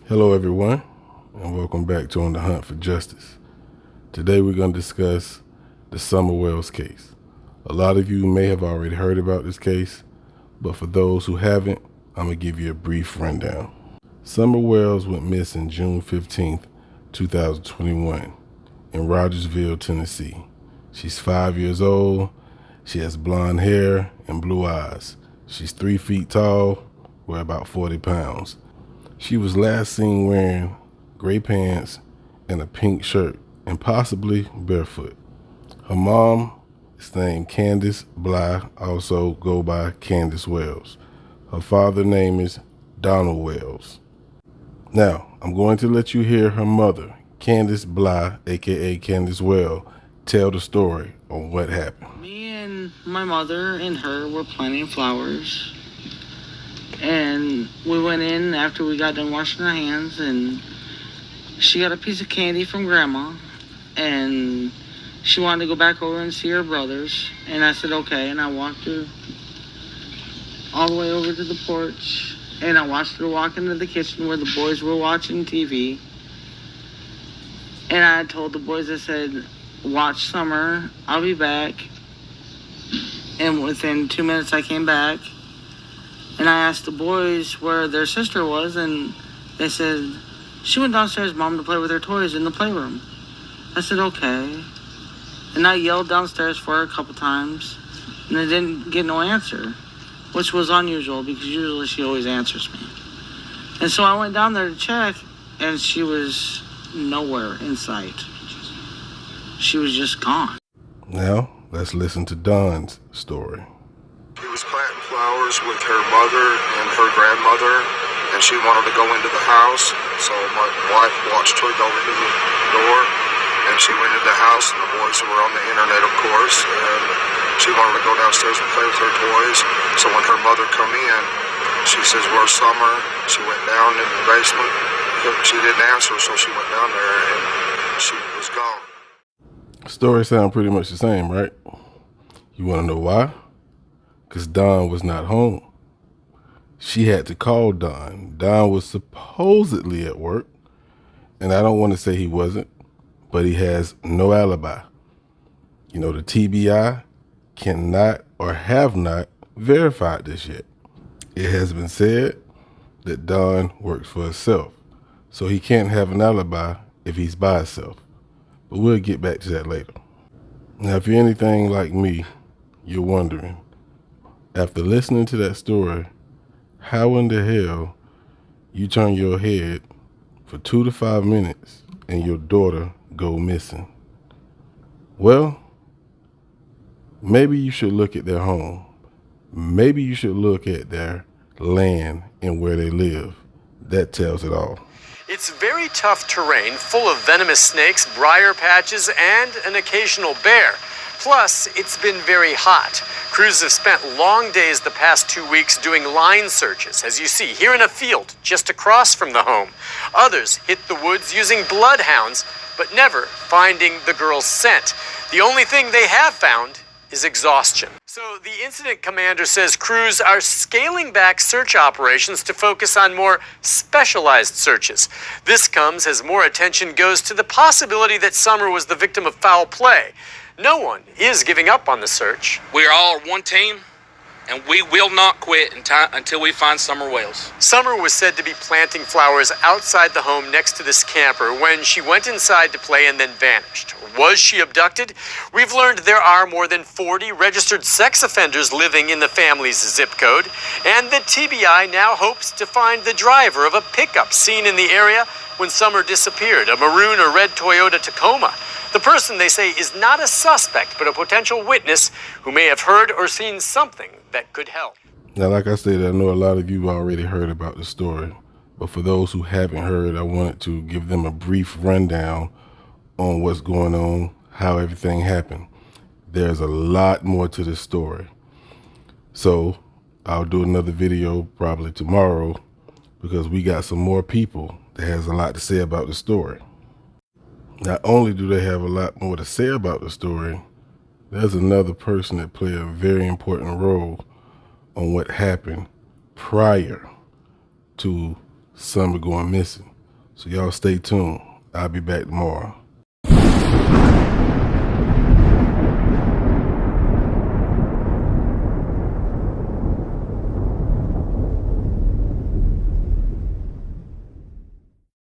Hello everyone, and welcome back to On the Hunt for Justice. Today we're going to discuss the Summer Wells case. A lot of you may have already heard about this case, but for those who haven't, I'm going to give you a brief rundown. Summer Wells went missing June 15th, 2021 in Rogersville, Tennessee. She's 5 years old. She has blonde hair and blue eyes. She's 3 feet tall, weighs about 40 pounds. She was last seen wearing gray pants and a pink shirt and possibly barefoot. Her mom is named Candace Bly, also go by Candace Wells. Her father's name is Donald Wells. Now, I'm going to let you hear her mother, Candace Bly, aka Candace Wells, tell the story on what happened. Me and my mother and her were planting flowers. And we went in after we got done washing our hands, and she got a piece of candy from Grandma, and she wanted to go back over and see her brothers. And I said, okay, and I walked her all the way over to the porch, and I watched her walk into the kitchen where the boys were watching TV. And I told the boys, I said, watch Summer, I'll be back. And within 2 minutes I came back. And I asked the boys where their sister was, and they said, she went downstairs, Mom, to play with her toys in the playroom. I said, okay. And I yelled downstairs for her a couple times, and I didn't get no answer, which was unusual because usually she always answers me. And so I went down there to check, and she was nowhere in sight. She was just gone. Now, let's listen to Don's story. He was planting flowers with her mother and her grandmother, and she wanted to go into the house, so my wife watched her go into the door, and she went into the house, and the boys were on the internet, of course, and she wanted to go downstairs and play with her toys. So when her mother come in, she says, where's Summer? She went down in the basement. She didn't answer, so she went down there, and she was gone. Story sound pretty much the same, right? You want to know why? Because Don was not home. She had to call Don. Don was supposedly at work, and I don't want to say he wasn't, but he has no alibi. You know, the TBI cannot or have not verified this yet. It has been said that Don works for himself, so he can't have an alibi if he's by himself. But we'll get back to that later. Now, if you're anything like me, you're wondering, after listening to that story, how in the hell you turn your head for 2 to 5 minutes and your daughter go missing? Well, maybe you should look at their home. Maybe you should look at their land and where they live. That tells it all. It's very tough terrain, full of venomous snakes, briar patches, and an occasional bear. Plus, it's been very hot. Crews have spent long days the past 2 weeks doing line searches, as you see here in a field just across from the home. Others hit the woods using bloodhounds, but never finding the girl's scent. The only thing they have found is exhaustion. So the incident commander says crews are scaling back search operations to focus on more specialized searches. This comes as more attention goes to the possibility that Summer was the victim of foul play. No one is giving up on the search. We are all one team, and we will not quit until we find Summer Wells. Summer was said to be planting flowers outside the home next to this camper when she went inside to play and then vanished. Was she abducted? We've learned there are more than 40 registered sex offenders living in the family's zip code, and the TBI now hopes to find the driver of a pickup seen in the area when Summer disappeared, a maroon or red Toyota Tacoma. The person, they say, is not a suspect, but a potential witness who may have heard or seen something that could help. Now, like I said, I know a lot of you already heard about the story, but for those who haven't heard, I wanted to give them a brief rundown on what's going on, how everything happened. There's a lot more to this story. So I'll do another video probably tomorrow because we got some more people that has a lot to say about the story. Not only do they have a lot more to say about the story, there's another person that played a very important role on what happened prior to Summer going missing. So y'all stay tuned. I'll be back tomorrow.